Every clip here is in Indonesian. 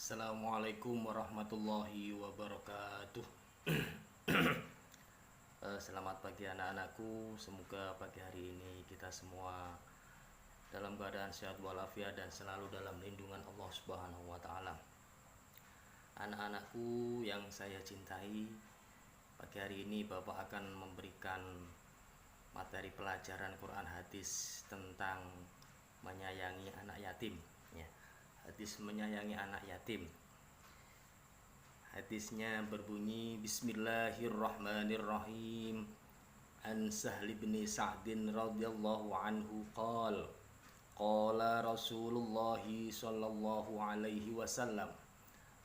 Assalamualaikum warahmatullahi wabarakatuh. Selamat pagi anak-anakku. Semoga pagi hari ini kita semua dalam keadaan sehat walafiat dan selalu dalam lindungan Allah Subhanahu wa taala. Anak-anakku yang saya cintai, pagi hari ini Bapak akan memberikan materi pelajaran Quran hadis tentang menyayangi anak yatim, ya. Hadis menyayangi anak yatim. Hadisnya berbunyi Bismillahirrahmanirrahim. An Sahl bin Sa'din radhiyallahu anhu qala Rasulullah sallallahu alaihi wasallam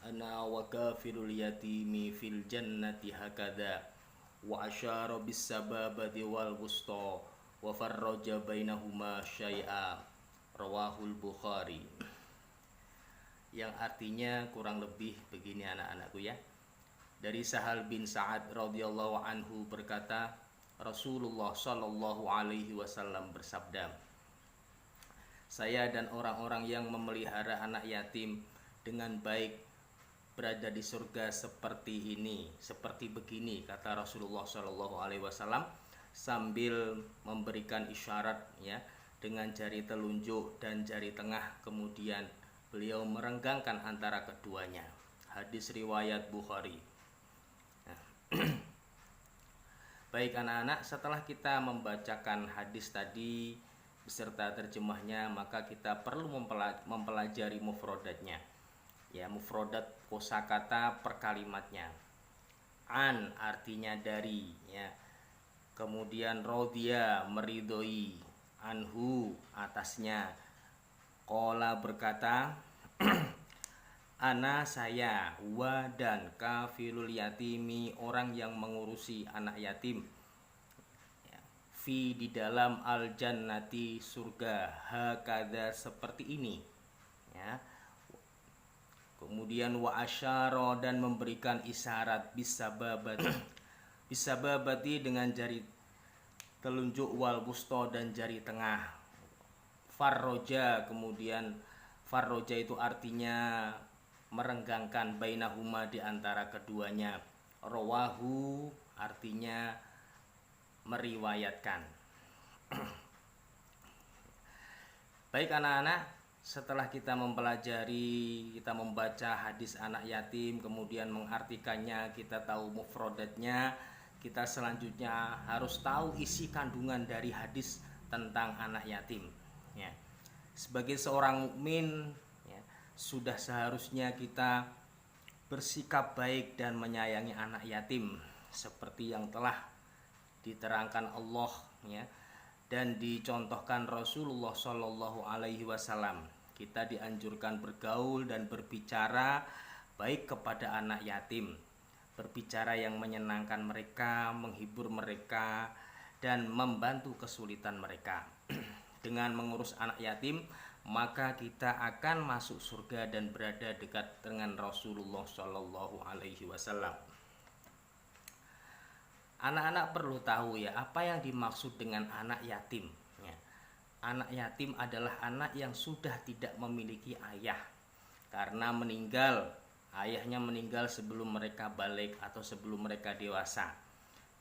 ana wa kafirul yatimi fil jannati hakadha wa asyara bis sababati wal wusta wa farraja bainahuma syai'a, rawahul Bukhari. Yang artinya kurang lebih begini anak-anakku ya. Dari Sahal bin Sa'ad radhiyallahu anhu berkata, Rasulullah sallallahu alaihi wasallam bersabda, saya dan orang-orang yang memelihara anak yatim dengan baik berada di surga seperti ini, seperti begini, kata Rasulullah sallallahu alaihi wasallam sambil memberikan isyarat ya dengan jari telunjuk dan jari tengah, kemudian beliau merenggangkan antara keduanya. Hadis riwayat Bukhari. Nah, baik anak-anak, setelah kita membacakan hadis tadi beserta terjemahnya, maka kita perlu mempelajari mufrodatnya. Ya, mufrodat kosakata per kalimatnya. An artinya dari, ya. Kemudian rodya meridhoi, anhu atasnya. Qala berkata, ana saya, wa dan kafilul yatimi orang yang mengurusi anak yatim, ya. Fi di dalam al jannati surga, hakada seperti ini, ya. Kemudian wa asyara dan memberikan isyarat bisababati dengan jari telunjuk, wal wusta dan jari tengah. Farroja, kemudian farroja itu artinya merenggangkan, bainahuma di antara keduanya. Rawahu artinya meriwayatkan. Baik anak-anak, setelah kita mempelajari, kita membaca hadis anak yatim, kemudian mengartikannya, kita tahu mufrodatnya, kita selanjutnya harus tahu isi kandungan dari hadis tentang anak yatim. Ya. Sebagai seorang mukmin, ya, sudah seharusnya kita bersikap baik dan menyayangi anak yatim seperti yang telah diterangkan Allah, ya, dan dicontohkan Rasulullah Shallallahu Alaihi Wasallam. Kita dianjurkan bergaul dan berbicara baik kepada anak yatim, berbicara yang menyenangkan mereka, menghibur mereka, dan membantu kesulitan mereka. Dengan mengurus anak yatim, maka kita akan masuk surga dan berada dekat dengan Rasulullah Shallallahu Alaihi Wasallam. Anak-anak perlu tahu ya, apa yang dimaksud dengan anak yatim. Ya. Anak yatim adalah anak yang sudah tidak memiliki ayah karena meninggal. Ayahnya meninggal sebelum mereka balik atau sebelum mereka dewasa.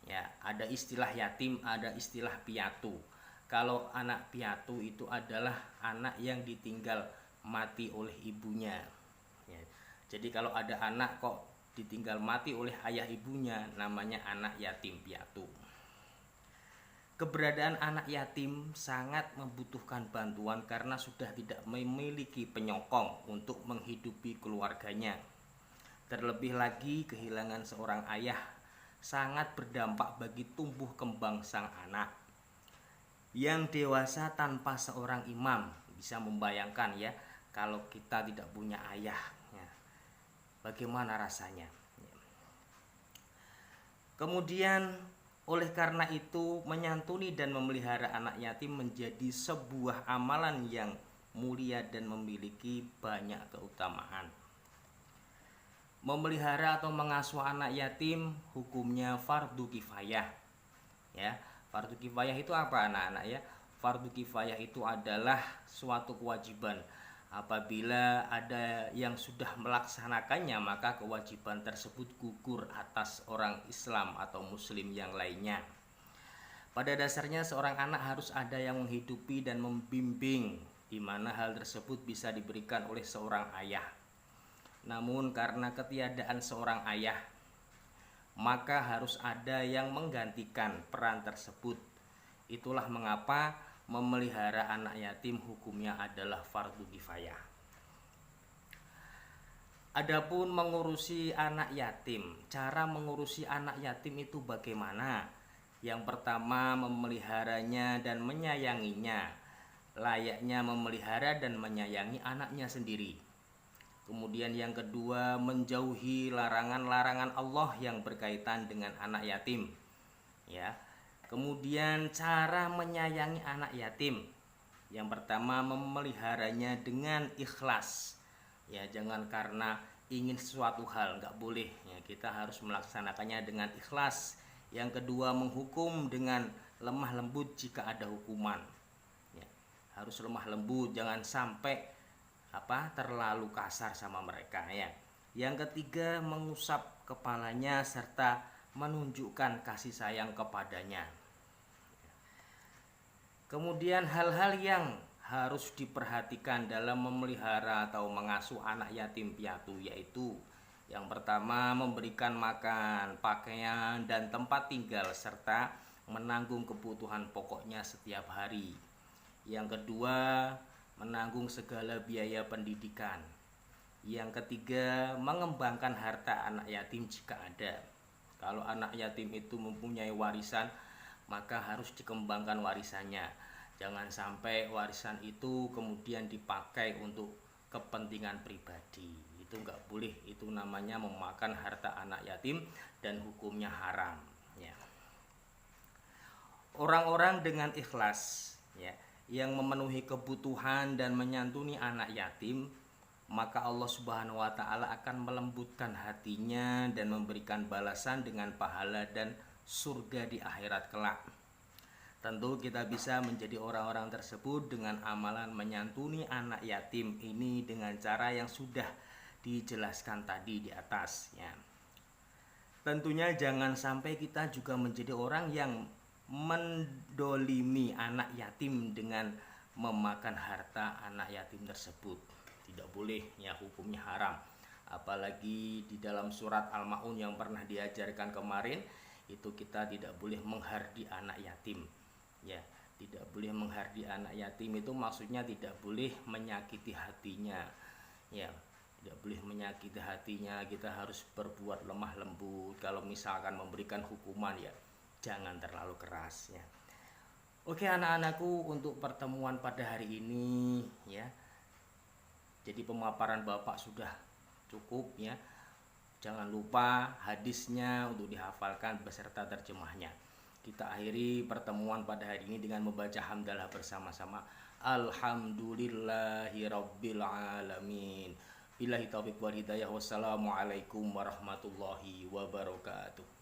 Ya, ada istilah yatim, ada istilah piatu. Kalau anak piatu itu adalah anak yang ditinggal mati oleh ibunya, ya. Jadi kalau ada anak kok ditinggal mati oleh ayah ibunya, namanya anak yatim piatu. Keberadaan anak yatim sangat membutuhkan bantuan karena sudah tidak memiliki penyokong untuk menghidupi keluarganya. Terlebih lagi kehilangan seorang ayah sangat berdampak bagi tumbuh kembang sang anak. Yang dewasa tanpa seorang imam, bisa membayangkan ya, kalau kita tidak punya ayah, ya, bagaimana rasanya. Kemudian oleh karena itu menyantuni dan memelihara anak yatim menjadi sebuah amalan yang mulia dan memiliki banyak keutamaan. Memelihara atau mengasuh anak yatim hukumnya fardu kifayah, ya. Fardu kifayah itu apa anak-anak ya? Fardu kifayah itu adalah suatu kewajiban Apabila ada yang sudah melaksanakannya, maka kewajiban tersebut gugur atas orang Islam atau Muslim yang lainnya. Pada dasarnya seorang anak harus ada yang menghidupi dan membimbing, di mana hal tersebut bisa diberikan oleh seorang ayah. Namun karena ketiadaan seorang ayah, maka harus ada yang menggantikan peran tersebut. Itulah mengapa memelihara anak yatim hukumnya adalah fardu kifayah. Adapun mengurusi anak yatim, cara mengurusi anak yatim itu bagaimana? Yang pertama, memeliharanya dan menyayanginya, layaknya memelihara dan menyayangi anaknya sendiri. Kemudian yang kedua, menjauhi larangan-larangan Allah yang berkaitan dengan anak yatim. Ya. Kemudian cara menyayangi anak yatim. Yang pertama, memeliharanya dengan ikhlas. Ya, jangan karena ingin sesuatu hal, nggak boleh. Ya, kita harus melaksanakannya dengan ikhlas. Yang kedua, menghukum dengan lemah lembut jika ada hukuman. Ya, harus lemah lembut, jangan sampai terlalu kasar sama mereka ya. Yang ketiga, mengusap kepalanya serta menunjukkan kasih sayang kepadanya. Kemudian hal-hal yang harus diperhatikan dalam memelihara atau mengasuh anak yatim piatu yaitu yang pertama, memberikan makan, pakaian, dan tempat tinggal serta menanggung kebutuhan pokoknya setiap hari. Yang kedua, menanggung segala biaya pendidikan. Yang ketiga, mengembangkan harta anak yatim jika ada. Kalau anak yatim itu mempunyai warisan, maka harus dikembangkan warisannya. Jangan sampai warisan itu kemudian dipakai untuk kepentingan pribadi. Itu nggak boleh, itu namanya memakan harta anak yatim dan hukumnya haram ya. Orang-orang dengan ikhlas ya, yang memenuhi kebutuhan dan menyantuni anak yatim, maka Allah Subhanahu wa taala akan melembutkan hatinya dan memberikan balasan dengan pahala dan surga di akhirat kelak. Tentu kita bisa menjadi orang-orang tersebut dengan amalan menyantuni anak yatim ini dengan cara yang sudah dijelaskan tadi di atas ya. Tentunya jangan sampai kita juga menjadi orang yang mendolimi anak yatim dengan memakan harta anak yatim tersebut. Tidak boleh ya, hukumnya haram. Apalagi di dalam surat Al-Maun yang pernah diajarkan kemarin, itu kita tidak boleh menghardi anak yatim ya. Tidak boleh menghardi anak yatim itu maksudnya tidak boleh menyakiti hatinya ya. Tidak boleh menyakiti hatinya, kita harus berbuat lemah lembut. Kalau misalkan memberikan hukuman ya jangan terlalu keras ya. Oke anak-anakku, untuk pertemuan pada hari ini ya, jadi pemaparan Bapak sudah cukup ya. Jangan lupa hadisnya untuk dihafalkan beserta terjemahnya. Kita akhiri pertemuan pada hari ini dengan membaca hamdalah bersama-sama. Alhamdulillahirabbil alamin. Billahi taufiq wal hidayah. Wassalamualaikum warahmatullahi wabarakatuh.